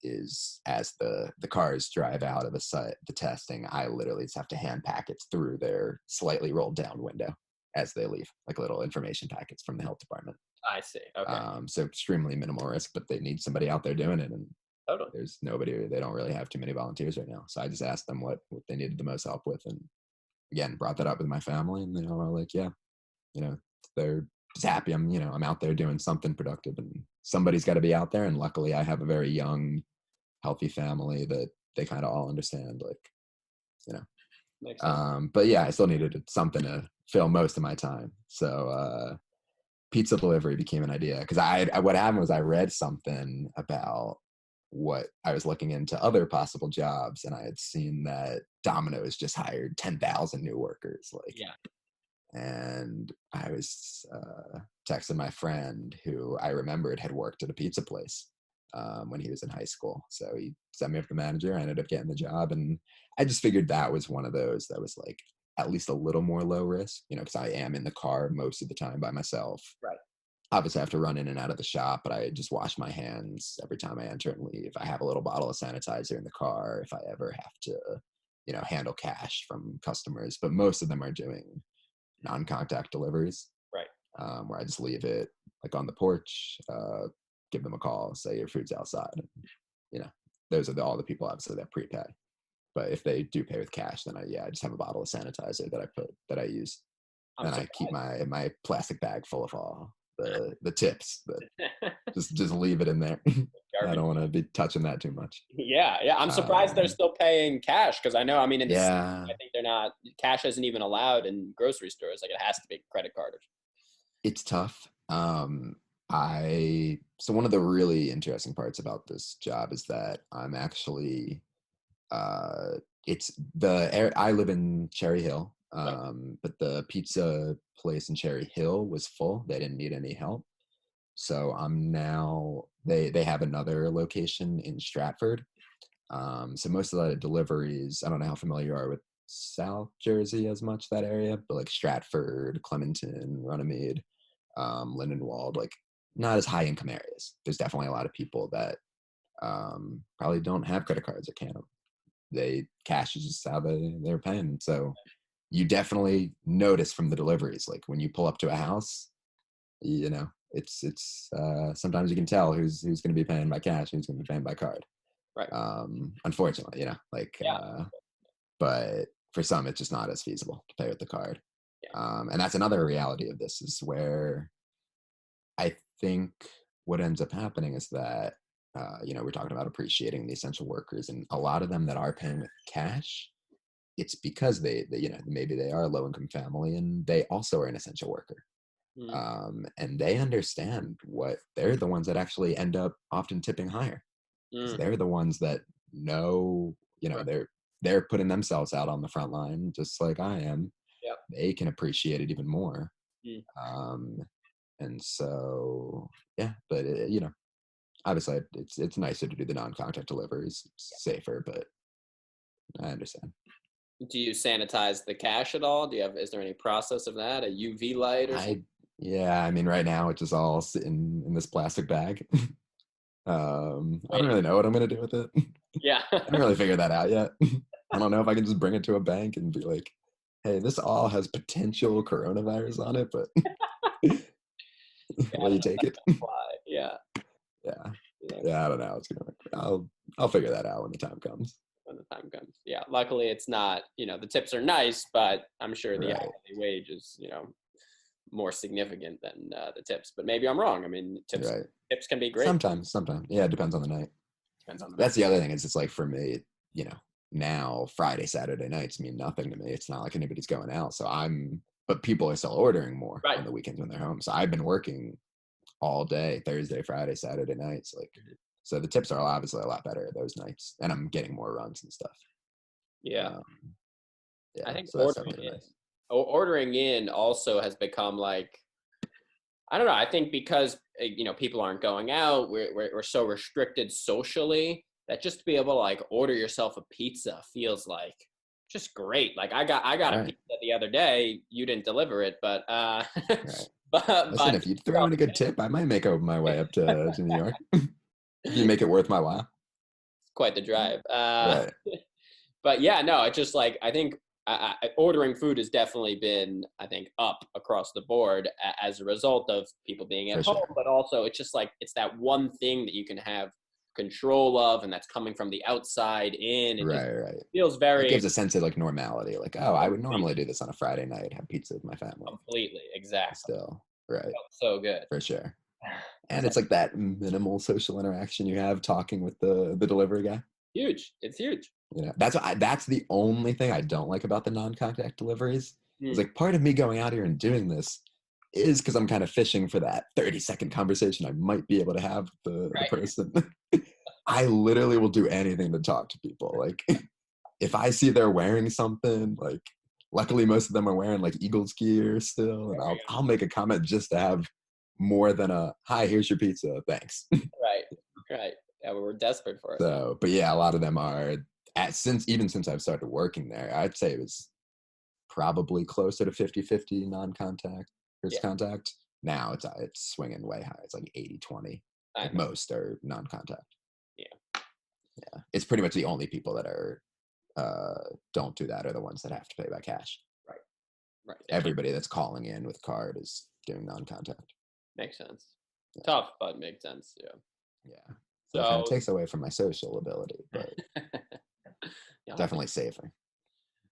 is as the cars drive out of the site, the testing, I literally just have to hand packets through their slightly rolled down window as they leave, like little information packets from the health department. I see. Okay. So extremely minimal risk, but they need somebody out there doing it, and Totally. there's nobody. They don't really have too many volunteers right now. So I just asked them what they needed the most help with, and again brought that up with my family, and they all were like, yeah, you know, they're just happy I'm out there doing something productive, and somebody's got to be out there. And luckily, I have a very young, healthy family that they kind of all understand, like you know. Makes sense. But yeah, I still needed something to fill most of my time. So pizza delivery became an idea because what happened was I read something about what I was looking into other possible jobs, and I had seen that Domino's just hired 10,000 new workers. Like, Yeah. and I was texting my friend who I remembered had worked at a pizza place when he was in high school. So he sent me up the manager. I ended up getting the job, and I just figured that was one of those that was like at least a little more low risk, because I am in the car most of the time by myself. Right. Obviously, I have to run in and out of the shop, but I just wash my hands every time I enter and leave. I have a little bottle of sanitizer in the car if I ever have to, handle cash from customers. But most of them are doing non-contact deliveries, Right. where I just leave it like on the porch, give them a call, say your food's outside. And, those are all the people obviously that prepay. But if they do pay with cash, then I just have a bottle of sanitizer that I use, I'm and I keep my plastic bag full of all the tips. But just leave it in there. I garbage. don't want to be touching that too much. Yeah, yeah. I'm surprised they're still paying cash because I know, I mean, in the States, Yeah, I think they're not, cash isn't even allowed in grocery stores. Like it has to be credit card. it's tough. I so one of the really interesting parts about this job is that I'm actually uh it's I live in Cherry Hill, Right. but the pizza place in Cherry Hill was full. They didn't need any help. So I'm now they have another location in Stratford. So most of the deliveries, I don't know how familiar you are with South Jersey as much, that area, but like Stratford, Clementon, Runnymede, Lindenwold, like not as high income areas. There's definitely a lot of people that probably don't have credit cards or can't. They cash is just how they're paying. So you definitely notice from the deliveries, like when you pull up to a house, it's sometimes you can tell who's going to be paying by cash, who's going to be paying by card. Right. Unfortunately, like Yeah. but for some, it's just not as feasible to pay with the card. Yeah. And that's another reality of this, is where I think what ends up happening is that, we're talking about appreciating the essential workers, and a lot of them that are paying with cash, it's because they maybe they are a low income family and they also are an essential worker. Mm, And they understand what they're the ones that actually end up often tipping higher, because mm, they're the ones that know, right. they're putting themselves out on the front line just like I am. Yep. They can appreciate it even more. Mm. Um, and so, yeah, but obviously it's nicer to do the non-contact deliveries. It's safer, but I understand. Do you sanitize the cash at all? Is there any process of that? A UV light or something? I Yeah, I mean, right now it's just all sitting in this plastic bag. I don't Waiting. really know what I'm gonna do with it. Yeah. I haven't really figured that out yet. I don't know if I can just bring it to a bank and be like, "Hey, this all has potential coronavirus on it, but Yeah, I will don't you know if take that's it?" gonna fly. Yeah. Yeah, You know, yeah, I don't know. It's gonna. I'll figure that out when the time comes. when the time comes. Yeah. Luckily, it's not. The tips are nice, but I'm sure the Right, hourly wage is more significant than the tips. But maybe I'm wrong. I mean, right. tips can be great. Sometimes. Yeah, it depends on the night. Depends on the night. That's the other thing, is it's like, for me, you know, now Friday, Saturday nights mean nothing to me. It's not like anybody's going out. But people are still ordering more Right. on the weekends when they're home. So I've been working all day, Thursday, Friday, Saturday nights. Like, so the tips are obviously a lot better those nights, and I'm getting more runs and stuff. Yeah. Um, I yeah, think so that's definitely nice. ordering in also has become like, I don't know. I think because people aren't going out, we're so restricted socially that just to be able to like order yourself a pizza feels like just great. Like I got a Right, pizza the other day. You didn't deliver it, but right. Listen, but if you throw in a good tip, I might make my way up to New York. If you make it worth my while. quite the drive. Right, But yeah, no, it's just like I think ordering food has definitely been, I think, up across the board as a result of people being at for home, sure. but also it's just like it's that one thing that you can have control of, and that's coming from the outside in, and just Right, right. feels It very gives a sense of like normality. Like, oh, I would complete, normally do this on a Friday night, have pizza with my family. completely, exactly. Still, right, Felt so good. for sure. And So it's like that minimal social interaction you have talking with the delivery guy. huge. It's huge. That's the only thing I don't like about the non-contact deliveries. Is Mm, like, part of me going out here and doing this is because I'm kind of fishing for that 30-second conversation I might be able to have with the right. person. I literally will do anything to talk to people. Like, if I see they're wearing something, like, luckily most of them are wearing like Eagles gear still, and There we I'll make a comment just to have more than a "Hi, here's your pizza, thanks." go. Right. Right. Yeah, we were desperate for it. So, but yeah, a lot of them are since I've started working there, I'd say it was probably closer to 50-50 non-contact versus Yeah, contact. Now it's swinging way high. It's like 80-20. I Like, know. most are non-contact. Yeah. Yeah, it's pretty much the only people that are don't do that are the ones that have to pay by cash. Right. Right. They can't. Everybody that's calling in with card is doing non-contact. Makes sense. Yeah, Tough, but makes sense. Yeah. yeah. So it kind of So takes away from my social ability, but yeah, definitely safer.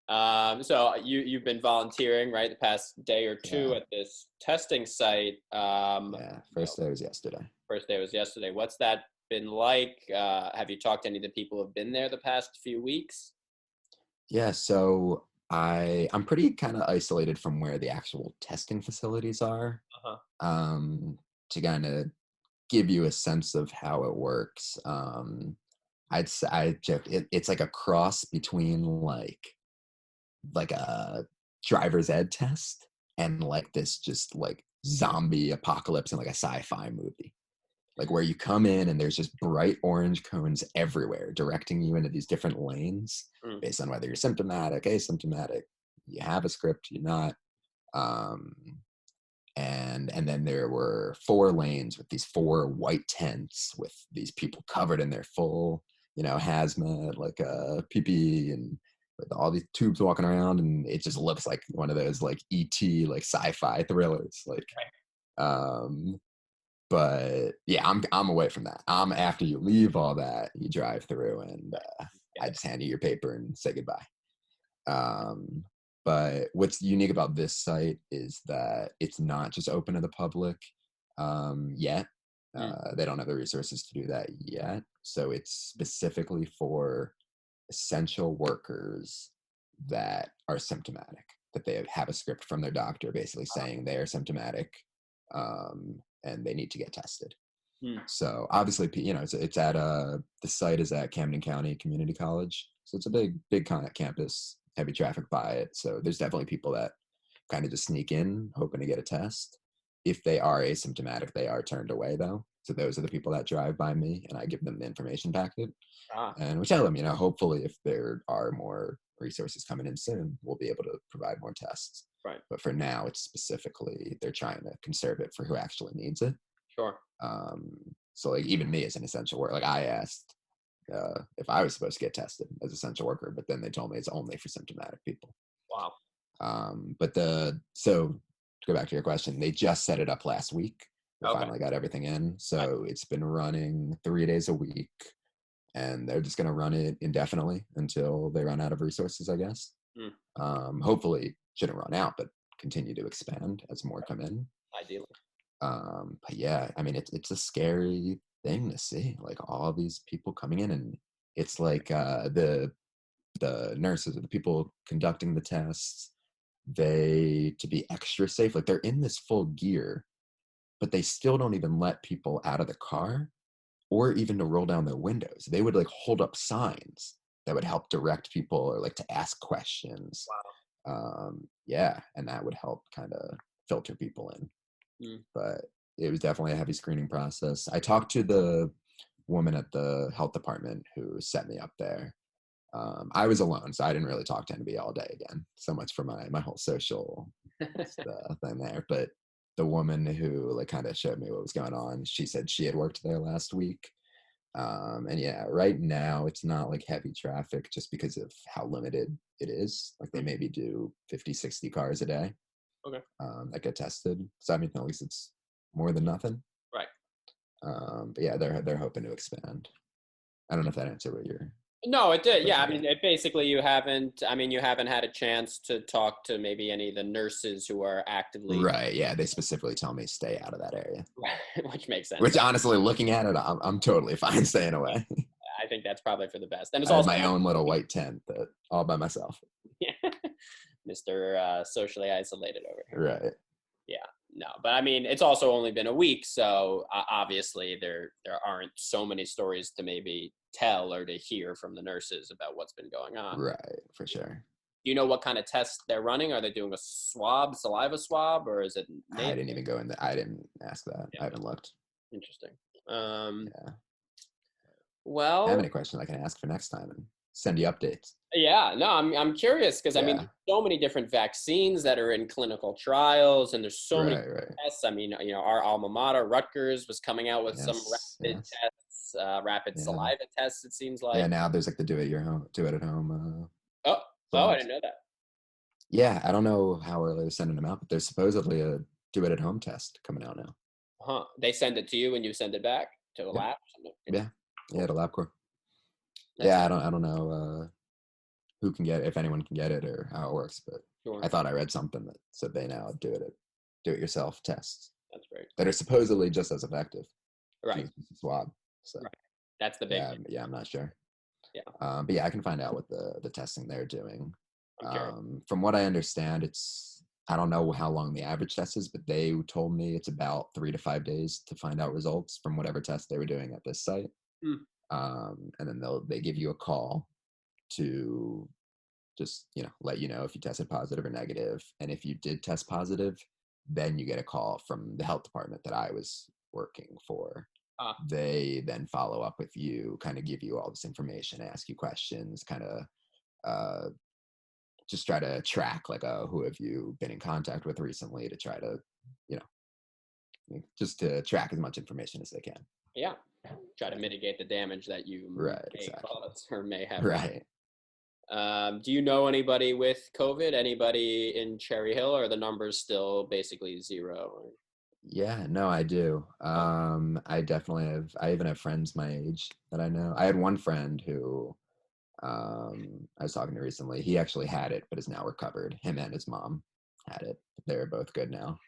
so you've been volunteering, right, the past day or two Yeah, at this testing site. yeah. First day was yesterday. First day was yesterday. What's that been like? Have you talked to any of the people who've been there the past few weeks? Yeah, so I'm pretty kind of isolated from where the actual testing facilities are. Uh-huh. Um, to kind of give you a sense of how it works, I joked it's like a cross between like a driver's ed test and like this just like zombie apocalypse in like a sci-fi movie. Like, where you come in and there's just bright orange cones everywhere directing you into these different lanes Mm, based on whether you're symptomatic, asymptomatic, you have a script, you're not. Um, and then there were 4 lanes with these 4 white tents with these people covered in their full, hazmat, like PPE, and with all these tubes walking around, and it just looks like one of those like ET, like sci-fi thrillers. Like, um, but yeah, I'm away from that. After you leave all that, you drive through, and get I it. just hand you your paper and say goodbye. But what's unique about this site is that it's not just open to the public yet. Mm. They don't have the resources to do that yet. So it's specifically for essential workers that are symptomatic, that they have a script from their doctor basically saying they are symptomatic, and they need to get tested. Mm. So obviously, it's at the site is at Camden County Community College. So it's a big campus, heavy traffic by it. So there's definitely people that kind of just sneak in hoping to get a test. If they are asymptomatic, they are turned away though. So those are the people that drive by me and I give them the information packet. And we tell them, hopefully if there are more resources coming in soon, we'll be able to provide more tests. Right. But for now, it's specifically, they're trying to conserve it for who actually needs it. Sure. So like even me as an essential worker, like I asked if I was supposed to get tested as an essential worker, but then they told me it's only for symptomatic people. Wow. So to go back to your question, they just set it up last week. We finally got everything in. So it's been running 3 days a week, and they're just going to run it indefinitely until they run out of resources, I guess. Hopefully shouldn't run out, but continue to expand as more come in. Ideally. But yeah, I mean, it's a scary thing to see, like all these people coming in, and it's like the nurses or the people conducting the tests, they, to be extra safe, like they're in this full gear, but they still don't even let people out of the car or even to roll down their windows. They would like hold up signs that would help direct people or like to ask questions. Wow. Yeah, and that would help kind of filter people in. But it was definitely a heavy screening process. I talked to the woman at the health department who set me up there. I was alone, so I didn't really talk to anybody all day again. So much for my whole social thing there. But the woman who like kind of showed me what was going on, she said she had worked there last week. And yeah, right now it's not like heavy traffic just because of how limited it is. Like they maybe do 50, 60 cars a day. Okay. That get tested. So I mean, at least it's more than nothing. Right. But yeah, they're hoping to expand. I don't know if that answered what you're. No, it did. Yeah, I mean, basically, you haven't had a chance to talk to maybe any of the nurses who are actively. Right. Yeah, they specifically tell me stay out of that area. Which makes sense. Which honestly, looking at it, I'm totally fine staying away. I think that's probably for the best. And it's I also have my own little white tent, but all by myself. Yeah. Mr. Socially isolated over here. Right. Yeah. No, but I mean, it's also only been a week, so obviously there aren't so many stories to maybe tell or to hear from the nurses about what's been going on. Right, for sure. Do you know what kind of tests they're running? Are they doing a saliva swab, or is it nasal? I didn't even go in there. I didn't ask that. Yeah. I haven't looked. Interesting. Yeah. Well, I have any questions I can ask for next time and send you updates. Yeah, no, I'm curious because I mean, there's so many different vaccines that are in clinical trials, and there's so many tests. I mean, our alma mater, Rutgers, was coming out with some rapid tests, rapid saliva tests. It seems like. Yeah, now there's like the do it at home. I didn't know that. Yeah, I don't know how early they're sending them out, but there's supposedly a do it at home test coming out now. Huh? They send it to you and you send it back to the lab. Or something? Yeah, to LabCorp. I don't know who can get it, if anyone can get it or how it works, but I thought I read something that said they now do it yourself tests. That's great. That are supposedly just as effective. Right. Swab. So that's the big. Yeah, I'm not sure. Yeah. But yeah, I can find out what the testing they're doing. From what I understand, I don't know how long the average test is, but they told me it's about 3 to 5 days to find out results from whatever test they were doing at this site. And then they give you a call to just let you know if you tested positive or negative, and if you did test positive, then you get a call from the health department that I was working for. They then follow up with you, kind of give you all this information, ask you questions, kind of just try to track like who have you been in contact with recently, to try to just to track as much information as they can. Yeah, try to mitigate the damage that you may have. Right. Do you know anybody with COVID? Anybody in Cherry Hill, or are the numbers still basically zero? Yeah, no, I do. I definitely have. I even have friends my age that I know. I had one friend who I was talking to recently. He actually had it, but is now recovered. Him and his mom had it. They're both good now.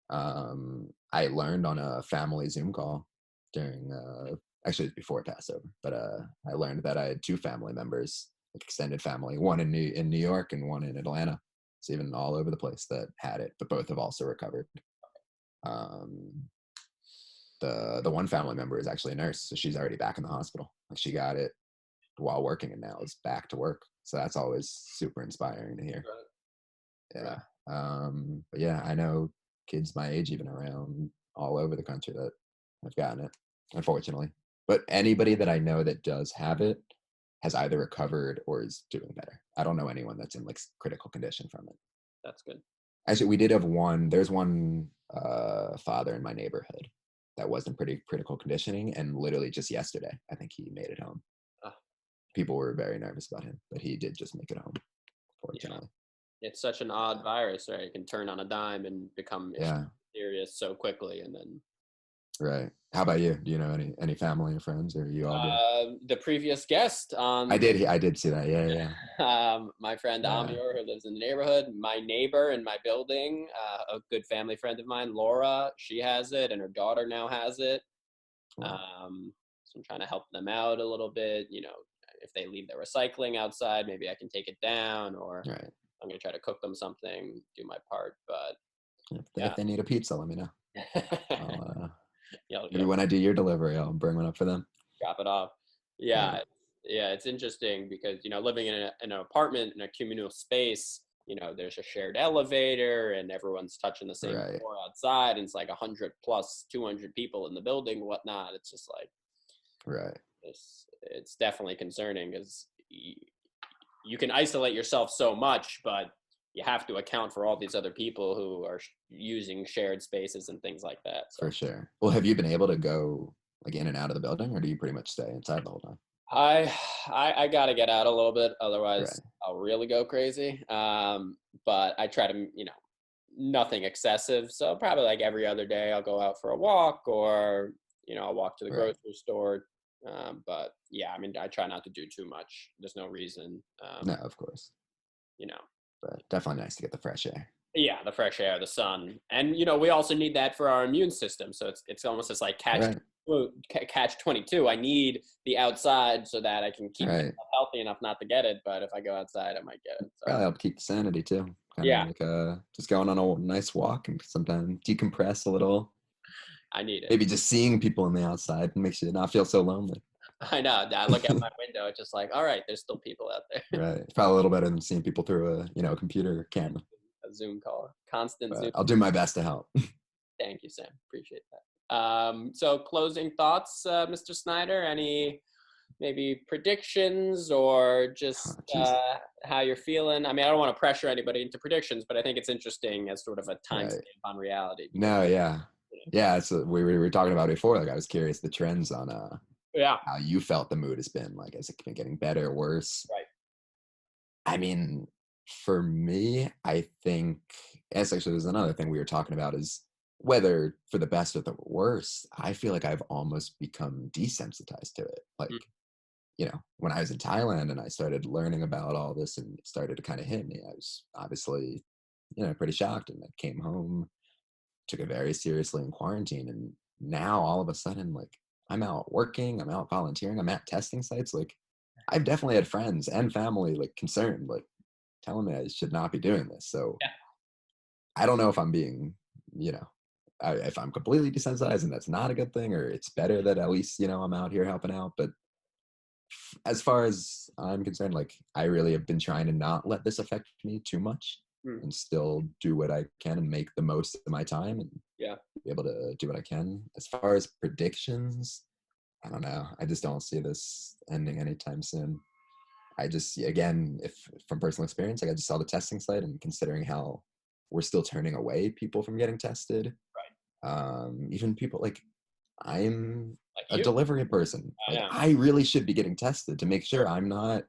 I learned on a family Zoom call during, actually it was before Passover, but I learned that I had two family members, like extended family, one in New York and one in Atlanta. It's even all over the place that had it, but both have also recovered. Um, the one family member is actually a nurse, so she's already back in the hospital. Like she got it while working and now is back to work. So that's always super inspiring to hear. Yeah. But yeah, I know kids my age, even around all over the country, that have gotten it, unfortunately. But anybody that I know that does have it has either recovered or is doing better. I don't know anyone that's in like critical condition from it. That's good. Actually, we did have one. There's one father in my neighborhood that was in pretty critical conditioning, and literally just yesterday, I think he made it home. People were very nervous about him, but he did just make it home, fortunately. Yeah. It's such an odd virus, right? It can turn on a dime and become serious so quickly, and then. Right. How about you? Do you know any family or friends, or are you all good? The previous guest on. I did see that. Yeah. My friend Amir, who lives in the neighborhood, my neighbor in my building, a good family friend of mine, Laura, she has it, and her daughter now has it. Wow. So I'm trying to help them out a little bit. If they leave their recycling outside, maybe I can take it down, or Right. I'm gonna try to cook them something, do my part. But if they need a pizza, let me know. I'll, maybe when I do your delivery, I'll bring one up for them. Drop it off. Yeah. It's interesting because living in an apartment in a communal space, there's a shared elevator and everyone's touching the same floor outside, and it's like 100 plus 200 people in the building, whatnot. It's just like, right. It's definitely concerning because you can isolate yourself so much, but you have to account for all these other people who are using shared spaces and things like that. So. For sure. Well, have you been able to go like in and out of the building, or do you pretty much stay inside the whole time? I gotta get out a little bit, otherwise I'll really go crazy. But I try to, nothing excessive. So probably like every other day I'll go out for a walk, or I'll walk to the grocery store. But yeah, I mean, I try not to do too much. There's no reason. No, of course. But definitely nice to get the fresh air. Yeah, the fresh air, the sun, and we also need that for our immune system. So it's almost just like catch 22. I need the outside so that I can keep myself healthy enough not to get it. But if I go outside, I might get it. So. Probably help keep the sanity too. Kind of like just going on a nice walk and sometimes decompress a little. I need it. Maybe just seeing people on the outside makes you not feel so lonely. I know. I look out my window, it's just like, all right, there's still people out there. Right. It's probably a little better than seeing people through a computer camera. A Zoom call. Constant Zoom. I'll do my best to help. Thank you, Sam. Appreciate that. So closing thoughts, Mr. Snyder, any maybe predictions or just how you're feeling? I mean, I don't want to pressure anybody into predictions, but I think it's interesting as sort of a timestamp on reality. No, yeah. Yeah, so we were talking about it before. Like I was curious the trends on how you felt the mood has been. Like, has it been getting better, worse? Right. I mean, for me, I think actually there's another thing we were talking about is whether for the best or the worst, I feel like I've almost become desensitized to it. Like, when I was in Thailand and I started learning about all this and it started to kind of hit me, I was obviously, pretty shocked, and I came home, took it very seriously in quarantine. And now all of a sudden, like, I'm out working, I'm out volunteering, I'm at testing sites. Like, I've definitely had friends and family like concerned, like telling me I should not be doing this. So I don't know if I'm being, if I'm completely desensitized and that's not a good thing, or it's better that at least, I'm out here helping out. But as far as I'm concerned, like, I really have been trying to not let this affect me too much and still do what I can and make the most of my time and be able to do what I can. As far as predictions, I don't know. I just don't see this ending anytime soon. I just, again, if from personal experience, like I just saw the testing site, and considering how we're still turning away people from getting tested. Right. Even people like I'm like a delivery person. Like, I really should be getting tested to make sure I'm not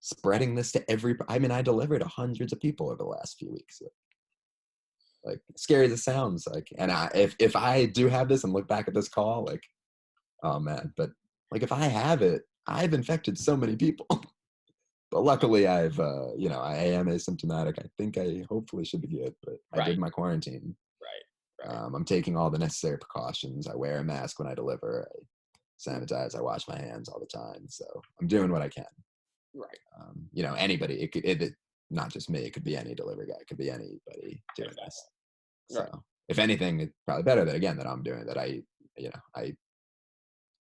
spreading this to I delivered to hundreds of people over the last few weeks. Like, scary as it sounds, like, and if I do have this and look back at this call, like, oh man, but like if I have it, I've infected so many people. But luckily I've, I am asymptomatic. I think I hopefully should be good, but I did Right. my quarantine. Right. Right. I'm taking all the necessary precautions. I wear a mask when I deliver. I sanitize. I wash my hands all the time. So I'm doing what I can. Right. Anybody, not just me. It could be any delivery guy. It could be anybody doing this. So Right. if anything, it's probably better that I'm doing that. I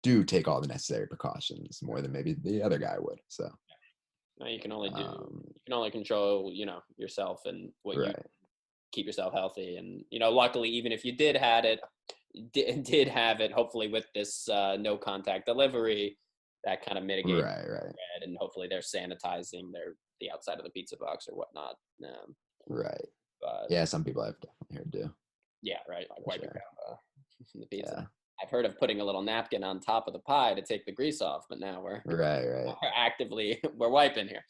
do take all the necessary precautions more than maybe the other guy would. So Now you can only um, control, yourself and what you right, keep yourself healthy. And, luckily, even if you did have it, hopefully with this no contact delivery, that kind of mitigates right, it, and hopefully they're sanitizing the outside of the pizza box or whatnot. right. But Yeah, some people I've definitely heard do. yeah, right. Like For wiping sure. down the pizza. Yeah. I've heard of putting a little napkin on top of the pie to take the grease off, but now we're Right. we're wiping here.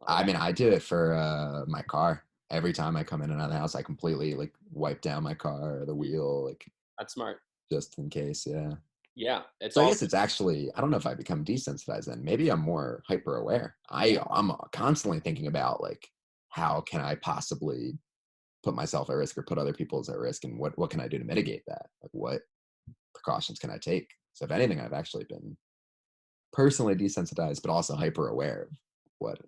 I mean, I do it for my car. Every time I come in and out of the house, I completely like wipe down my car or the wheel, like That's smart. just in case. Yeah. Yeah, it's So I all guess it's actually, I don't know if I become desensitized then. Maybe I'm more hyper aware. yeah, I'm constantly thinking about like, how can I possibly put myself at risk or put other people's at risk, and what can I do to mitigate that? Like, what precautions can I take? So if anything, I've actually been personally desensitized, but also hyper aware of what,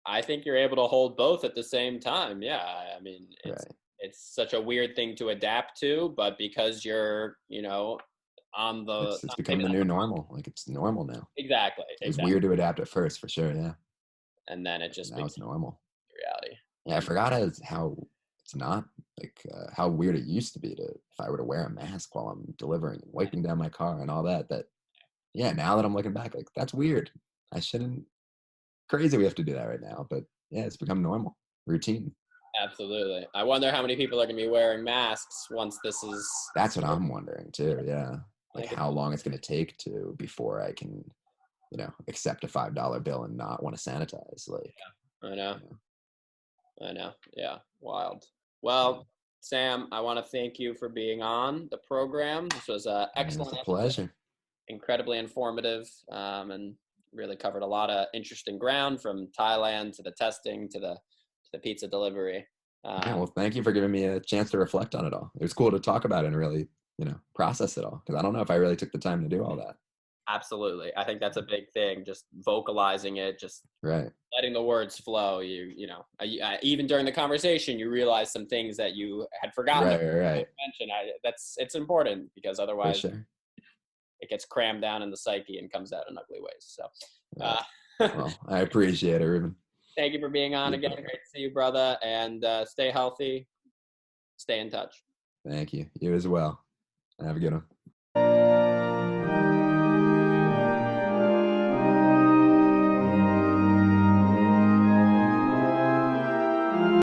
I think you're able to hold both at the same time. Yeah, I mean, right. it's such a weird thing to adapt to, but because you're, on the It's maybe become the not new normal. Like it's normal now. exactly, It was exactly, weird to adapt at first, for sure. Yeah. and then it But just now becomes it's normal. reality. Yeah, I forgot how it's not like how weird it used to be to if I were to wear a mask while I'm delivering and wiping down my car and all that. That yeah, now that I'm looking back, like that's weird. I shouldn't. Crazy we have to do that right now, but yeah, it's become normal, routine. Absolutely. I wonder how many people are going to be wearing masks once this is. That's what I'm wondering too. Yeah, I like think how long it's going to take to before I can, accept a $5 bill and not want to sanitize. Like, I know. you know, I know. Yeah. Wild. yeah. Well, Sam, I want to thank you for being on the program. This was an Yeah, it's excellent a episode, pleasure. incredibly informative, and really covered a lot of interesting ground from Thailand to the testing to the pizza delivery. Yeah, Um, well, thank you for giving me a chance to reflect on it all. It was cool to talk about it and really, process it all. Because I don't know if I really took the time to do all that. Absolutely. I think that's a big thing. Just vocalizing it, just Right. letting the words flow. Even during the conversation, you realize some things that you had forgotten to Right. mention. It's important because For otherwise sure. it gets crammed down in the psyche and comes out in ugly ways. So, Right. uh, Well, I appreciate it, Ruben. thank you for being on You again. bet. Great to see you, brother. And stay healthy. Stay in touch. Thank you. You as well. Have a good one.